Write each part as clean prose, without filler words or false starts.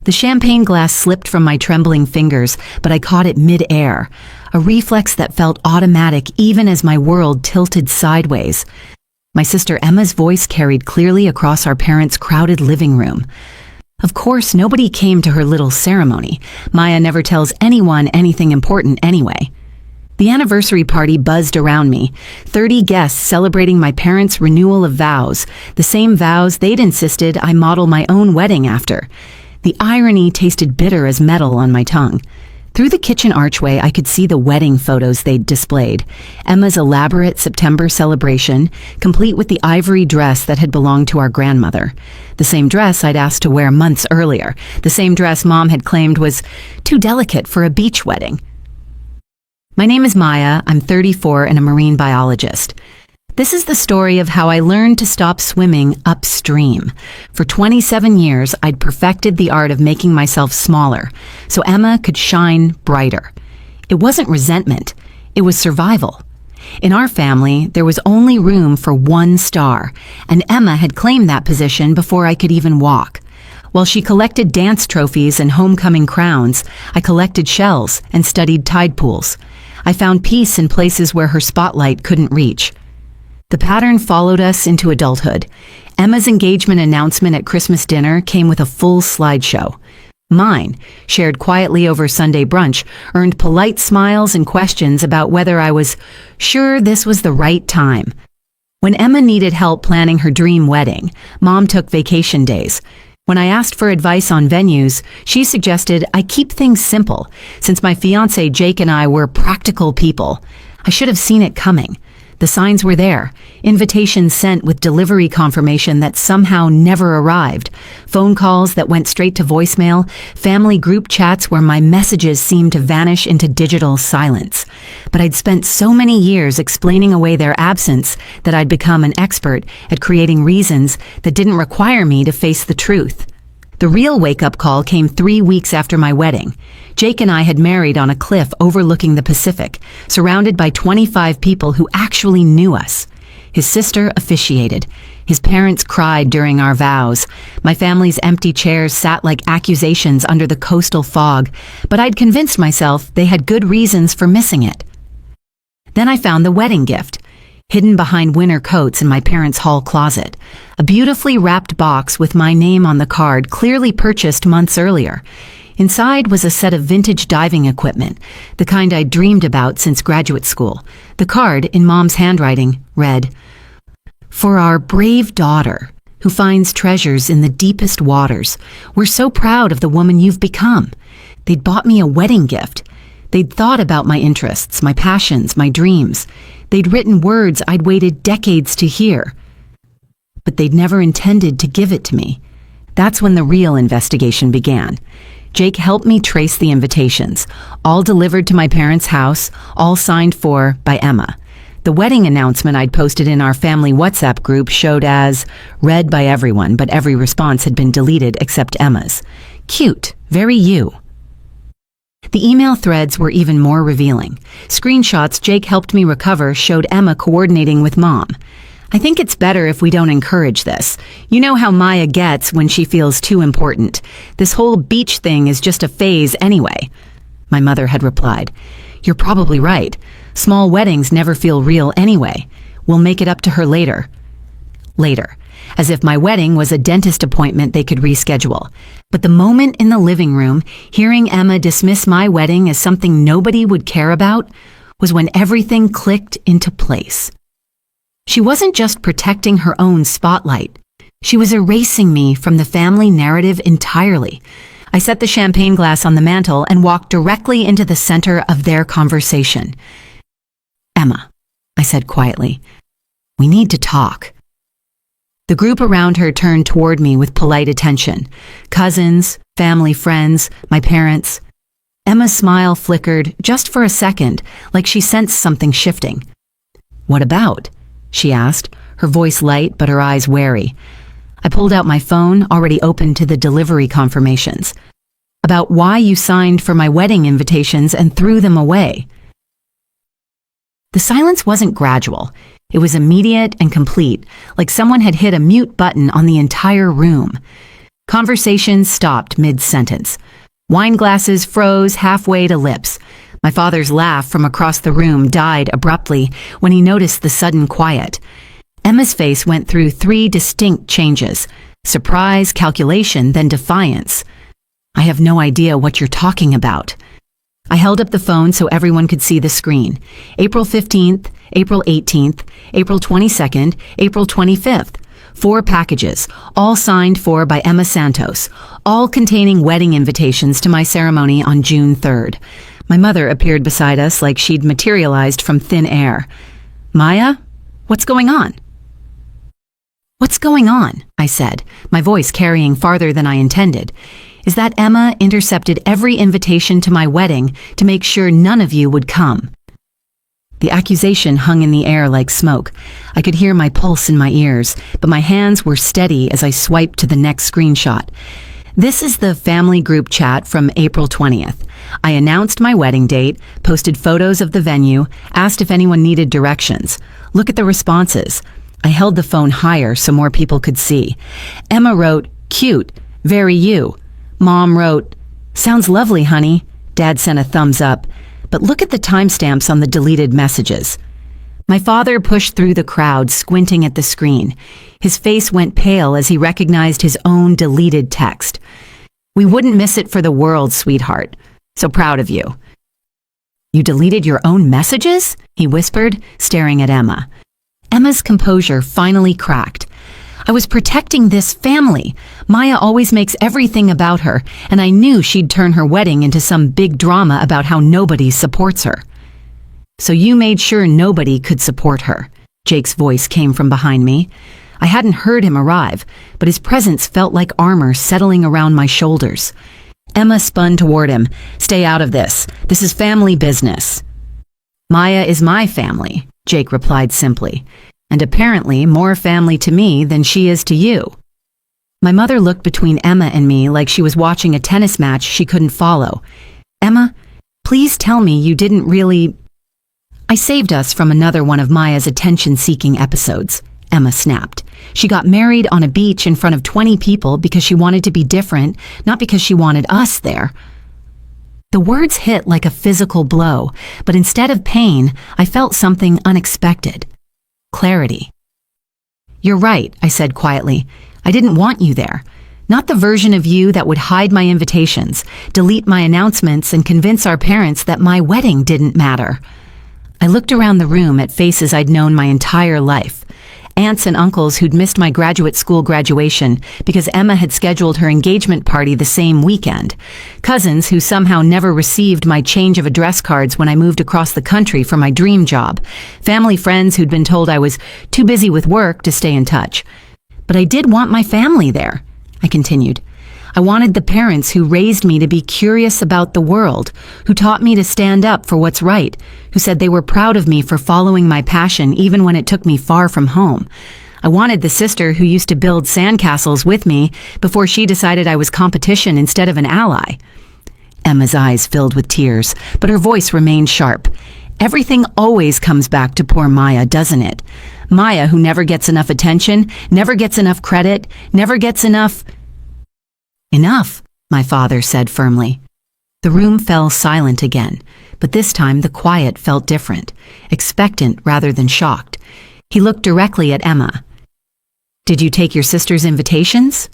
The champagne glass slipped from my trembling fingers, but I caught it mid-air, a reflex that felt automatic even as my world tilted sideways. My sister Emma's voice carried clearly across our parents' crowded living room. Of course, nobody came to her little ceremony. Maya never tells anyone anything important anyway. The anniversary party buzzed around me, 30 guests celebrating my parents' renewal of vows, the same vows they'd insisted I model my own wedding after. The irony tasted bitter as metal on my tongue. Through the kitchen archway, I could see the wedding photos they'd displayed. Emma's elaborate September celebration, complete with the ivory dress that had belonged to our grandmother. The same dress I'd asked to wear months earlier. The same dress Mom had claimed was too delicate for a beach wedding. My name is Maya. I'm 34 and a marine biologist. This is the story of how I learned to stop swimming upstream. For 27 years, I'd perfected the art of making myself smaller, so Emma could shine brighter. It wasn't resentment, it was survival. In our family, there was only room for one star, and Emma had claimed that position before I could even walk. While she collected dance trophies and homecoming crowns, I collected shells and studied tide pools. I found peace in places where her spotlight couldn't reach. The pattern followed us into adulthood. Emma's engagement announcement at Christmas dinner came with a full slideshow. Mine, shared quietly over Sunday brunch, earned polite smiles and questions about whether I was sure this was the right time. When Emma needed help planning her dream wedding, Mom took vacation days. When I asked for advice on venues, she suggested I keep things simple, since my fiancé Jake and I were practical people. I should have seen it coming. The signs were there, invitations sent with delivery confirmation that somehow never arrived, phone calls that went straight to voicemail, family group chats where my messages seemed to vanish into digital silence. But I'd spent so many years explaining away their absence that I'd become an expert at creating reasons that didn't require me to face the truth. The real wake-up call came 3 weeks after my wedding. Jake and I had married on a cliff overlooking the Pacific, surrounded by 25 people who actually knew us. His sister officiated. His parents cried during our vows. My family's empty chairs sat like accusations under the coastal fog, but I'd convinced myself they had good reasons for missing it. Then I found the wedding gift, hidden behind winter coats in my parents' hall closet. A beautifully wrapped box with my name on the card, clearly purchased months earlier. Inside was a set of vintage diving equipment, the kind I'd dreamed about since graduate school. The card, in Mom's handwriting, read, "For our brave daughter, who finds treasures in the deepest waters, we're so proud of the woman you've become." They'd bought me a wedding gift. They'd thought about my interests, my passions, my dreams. They'd written words I'd waited decades to hear. But they'd never intended to give it to me. That's when the real investigation began. Jake helped me trace the invitations, all delivered to my parents' house, all signed for by Emma. The wedding announcement I'd posted in our family WhatsApp group showed as read by everyone, but every response had been deleted except Emma's. Cute, very you. The email threads were even more revealing. Screenshots Jake helped me recover showed Emma coordinating with Mom. "I think it's better if we don't encourage this. You know how Maya gets when she feels too important. This whole beach thing is just a phase anyway." My mother had replied, "You're probably right. Small weddings never feel real anyway. We'll make it up to her later." Later, as if my wedding was a dentist appointment they could reschedule. But the moment in the living room, hearing Emma dismiss my wedding as something nobody would care about, was when everything clicked into place. She wasn't just protecting her own spotlight. She was erasing me from the family narrative entirely. I set the champagne glass on the mantel and walked directly into the center of their conversation. "Emma," I said quietly, "we need to talk." The group around her turned toward me with polite attention. Cousins, family friends, my parents. Emma's smile flickered just for a second, like she sensed something shifting. "What about?" she asked, her voice light but her eyes wary. I pulled out my phone, already open to the delivery confirmations. "About why you signed for my wedding invitations and threw them away." The silence wasn't gradual. It was immediate and complete, like someone had hit a mute button on the entire room. Conversations stopped mid-sentence. Wine glasses froze halfway to lips. My father's laugh from across the room died abruptly when he noticed the sudden quiet. Emma's face went through 3 distinct changes: surprise, calculation, then defiance. "I have no idea what you're talking about." I held up the phone so everyone could see the screen. April 15th, April 18th, April 22nd, April 25th. 4 packages, all signed for by Emma Santos, all containing wedding invitations to my ceremony on June 3rd. My mother appeared beside us like she'd materialized from thin air. "Maya, what's going on?" "What's going on?" I said, my voice carrying farther than I intended. "Is that Emma intercepted every invitation to my wedding to make sure none of you would come." The accusation hung in the air like smoke. I could hear my pulse in my ears, but my hands were steady as I swiped to the next screenshot. "This is the family group chat from April 20th. I announced my wedding date, posted photos of the venue, asked if anyone needed directions. Look at the responses." I held the phone higher so more people could see. Emma wrote, "Cute, very you." Mom wrote, "Sounds lovely, honey." Dad sent a thumbs up. But look at the timestamps on the deleted messages. My father pushed through the crowd, squinting at the screen. His face went pale as he recognized his own deleted text. "We wouldn't miss it for the world, sweetheart. So proud of you." "You deleted your own messages?" he whispered, staring at Emma. Emma's composure finally cracked. "I was protecting this family. Maya always makes everything about her, and I knew she'd turn her wedding into some big drama about how nobody supports her." "So you made sure nobody could support her." Jake's voice came from behind me. I hadn't heard him arrive, but his presence felt like armor settling around my shoulders. Emma spun toward him. "Stay out of this. This is family business." "Maya is my family," Jake replied simply. "And apparently more family to me than she is to you." My mother looked between Emma and me like she was watching a tennis match she couldn't follow. "Emma, please tell me you didn't really—" "I saved us from another one of Maya's attention-seeking episodes," Emma snapped. "She got married on a beach in front of 20 people because she wanted to be different, not because she wanted us there." The words hit like a physical blow, but instead of pain, I felt something unexpected. Clarity. "You're right," I said quietly. "I didn't want you there. Not the version of you that would hide my invitations, delete my announcements, and convince our parents that my wedding didn't matter." I looked around the room at faces I'd known my entire life. Aunts and uncles who'd missed my graduate school graduation because Emma had scheduled her engagement party the same weekend. Cousins who somehow never received my change of address cards when I moved across the country for my dream job. Family friends who'd been told I was too busy with work to stay in touch. "But I did want my family there," I continued. "I wanted the parents who raised me to be curious about the world, who taught me to stand up for what's right, who said they were proud of me for following my passion even when it took me far from home. I wanted the sister who used to build sandcastles with me before she decided I was competition instead of an ally." Emma's eyes filled with tears, but her voice remained sharp. "Everything always comes back to poor Maya, doesn't it? Maya, who never gets enough attention, never gets enough credit, never gets enough—" "Enough," my father said firmly. The room fell silent again, but this time the quiet felt different, expectant rather than shocked. He looked directly at Emma. "Did you take your sister's invitations?"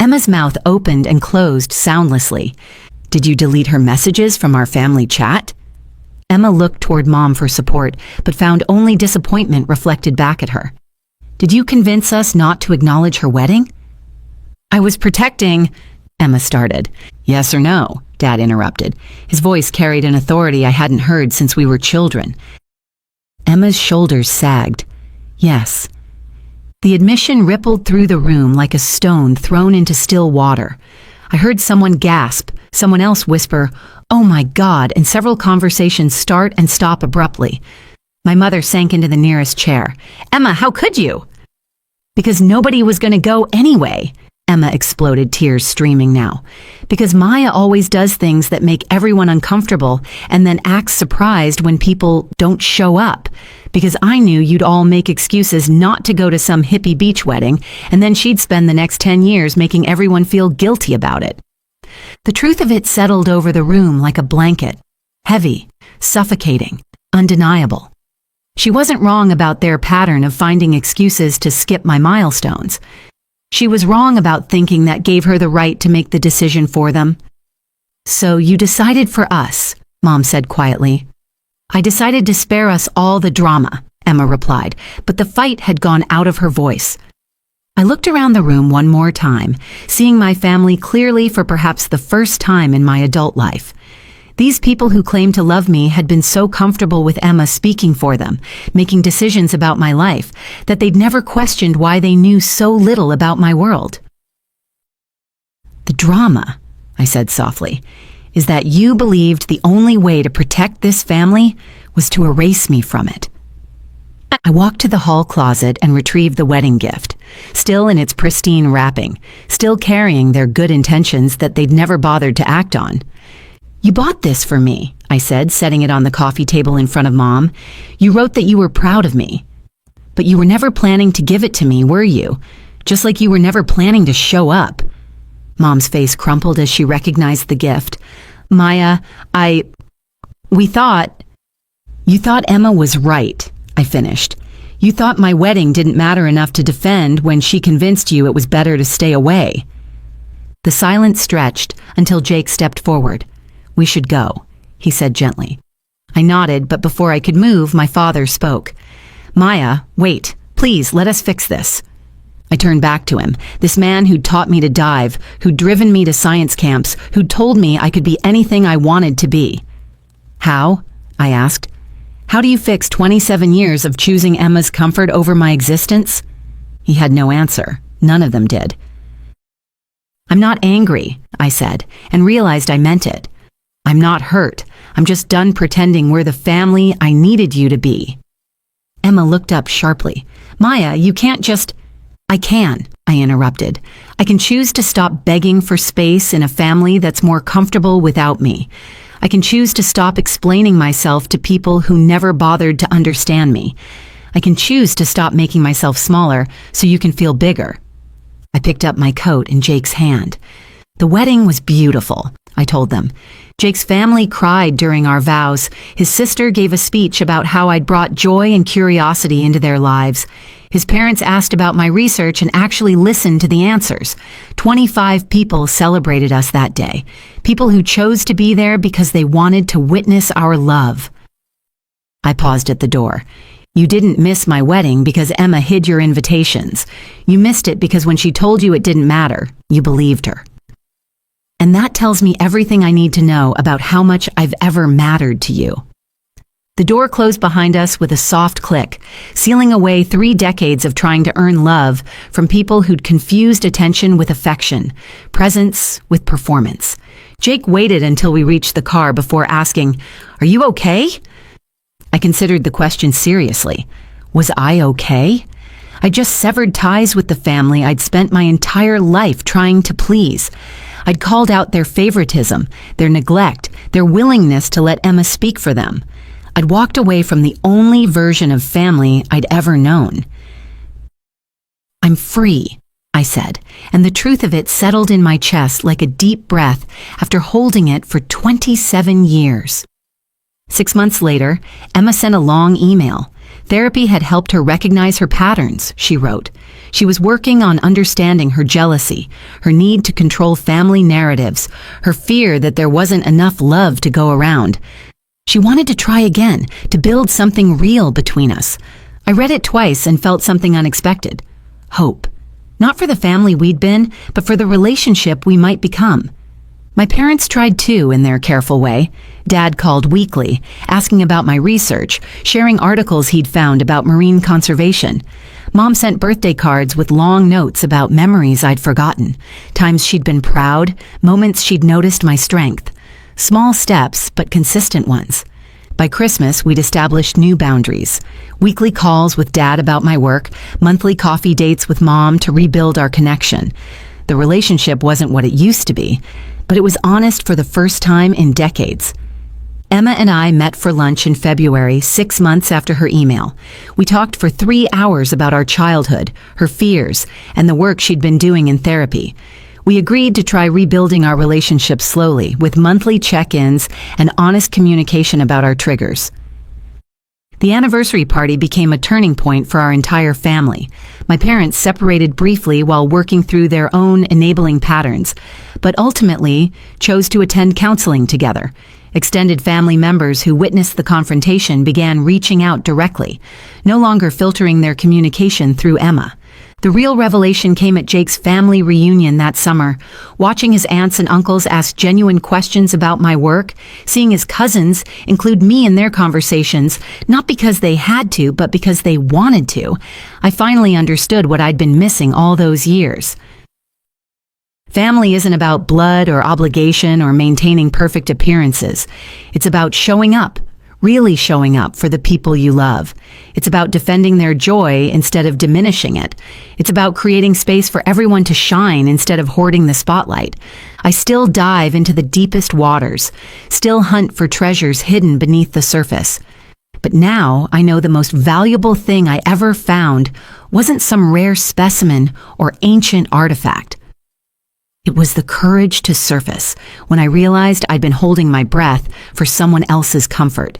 Emma's mouth opened and closed soundlessly. "Did you delete her messages from our family chat?" Emma looked toward Mom for support, but found only disappointment reflected back at her. "Did you convince us not to acknowledge her wedding?" "I was protecting—" Emma started. "Yes or no?" Dad interrupted. His voice carried an authority I hadn't heard since we were children. Emma's shoulders sagged. "Yes." The admission rippled through the room like a stone thrown into still water. I heard someone gasp, someone else whisper, "Oh my God," and several conversations start and stop abruptly. My mother sank into the nearest chair. "Emma, how could you?" "Because nobody was going to go anyway," Emma exploded, tears streaming now. Because Maya always does things that make everyone uncomfortable and then acts surprised when people don't show up. Because I knew you'd all make excuses not to go to some hippie beach wedding, and then she'd spend the next 10 years making everyone feel guilty about it. The truth of it settled over the room like a blanket. Heavy, suffocating, undeniable. She wasn't wrong about their pattern of finding excuses to skip my milestones. She was wrong about thinking that gave her the right to make the decision for them. "So you decided for us," Mom said quietly. "I decided to spare us all the drama," Emma replied, but the fight had gone out of her voice. I looked around the room one more time, seeing my family clearly for perhaps the first time in my adult life. These people who claimed to love me had been so comfortable with Emma speaking for them, making decisions about my life, that they'd never questioned why they knew so little about my world. "The drama," I said softly, "is that you believed the only way to protect this family was to erase me from it." I walked to the hall closet and retrieved the wedding gift, still in its pristine wrapping, still carrying their good intentions that they'd never bothered to act on. "You bought this for me," I said, setting it on the coffee table in front of Mom. "You wrote that you were proud of me. But you were never planning to give it to me, were you? Just like you were never planning to show up." Mom's face crumpled as she recognized the gift. "Maya, you thought Emma was right," I finished. "You thought my wedding didn't matter enough to defend when she convinced you it was better to stay away." The silence stretched until Jake stepped forward. "We should go," he said gently. I nodded, but before I could move, my father spoke. "Maya, wait, please, let us fix this." I turned back to him, this man who'd taught me to dive, who'd driven me to science camps, who'd told me I could be anything I wanted to be. "How?" I asked. "How do you fix 27 years of choosing Emma's comfort over my existence?" He had no answer. None of them did. "I'm not angry," I said, and realized I meant it. "I'm not hurt. I'm just done pretending we're the family I needed you to be." Emma looked up sharply. "Maya, you can't just—" "I can," I interrupted. "I can choose to stop begging for space in a family that's more comfortable without me. I can choose to stop explaining myself to people who never bothered to understand me. I can choose to stop making myself smaller so you can feel bigger." I picked up my coat in Jake's hand. "The wedding was beautiful," I told them. "Jake's family cried during our vows. His sister gave a speech about how I'd brought joy and curiosity into their lives. His parents asked about my research and actually listened to the answers. 25 people celebrated us that day. People who chose to be there because they wanted to witness our love." I paused at the door. "You didn't miss my wedding because Emma hid your invitations. You missed it because when she told you it didn't matter, you believed her. And that tells me everything I need to know about how much I've ever mattered to you." The door closed behind us with a soft click, sealing away 3 decades of trying to earn love from people who'd confused attention with affection, presence with performance. Jake waited until we reached the car before asking, "Are you okay?" I considered the question seriously. Was I okay? I just severed ties with the family I'd spent my entire life trying to please. I'd called out their favoritism, their neglect, their willingness to let Emma speak for them. I'd walked away from the only version of family I'd ever known. "I'm free," I said, and the truth of it settled in my chest like a deep breath after holding it for 27 years. 6 months later, Emma sent a long email. Therapy had helped her recognize her patterns, she wrote. She was working on understanding her jealousy, her need to control family narratives, her fear that there wasn't enough love to go around. She wanted to try again, to build something real between us. I read it twice and felt something unexpected. Hope. Not for the family we'd been, but for the relationship we might become. My parents tried too in their careful way. Dad called weekly, asking about my research, sharing articles he'd found about marine conservation. Mom sent birthday cards with long notes about memories I'd forgotten, times she'd been proud, moments she'd noticed my strength. Small steps, but consistent ones. By Christmas, we'd established new boundaries. Weekly calls with Dad about my work, monthly coffee dates with Mom to rebuild our connection. The relationship wasn't what it used to be, but it was honest for the first time in decades. Emma and I met for lunch in February, 6 months after her email. We talked for 3 hours about our childhood, her fears, and the work she'd been doing in therapy. We agreed to try rebuilding our relationship slowly, with monthly check-ins and honest communication about our triggers. The anniversary party became a turning point for our entire family. My parents separated briefly while working through their own enabling patterns, but ultimately chose to attend counseling together. Extended family members who witnessed the confrontation began reaching out directly, no longer filtering their communication through Emma. The real revelation came at Jake's family reunion that summer. Watching his aunts and uncles ask genuine questions about my work, seeing his cousins include me in their conversations, not because they had to, but because they wanted to, I finally understood what I'd been missing all those years. Family isn't about blood or obligation or maintaining perfect appearances. It's about showing up. Really showing up for the people you love. It's about defending their joy instead of diminishing it. It's about creating space for everyone to shine instead of hoarding the spotlight. I still dive into the deepest waters, still hunt for treasures hidden beneath the surface. But now I know the most valuable thing I ever found wasn't some rare specimen or ancient artifact. It was the courage to surface when I realized I'd been holding my breath for someone else's comfort.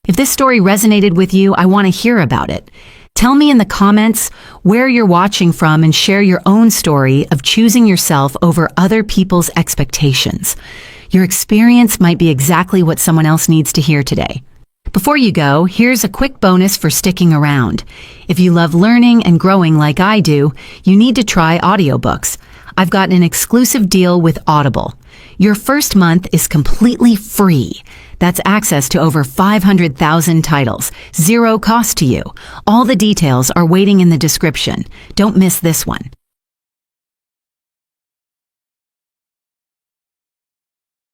If this story resonated with you, I want to hear about it. Tell me in the comments where you're watching from and share your own story of choosing yourself over other people's expectations. Your experience might be exactly what someone else needs to hear today. Before you go, here's a quick bonus for sticking around. If you love learning and growing like I do, you need to try audiobooks. I've got an exclusive deal with Audible. Your first month is completely free. That's access to over 500,000 titles, zero cost to you. All the details are waiting in the description. Don't miss this one.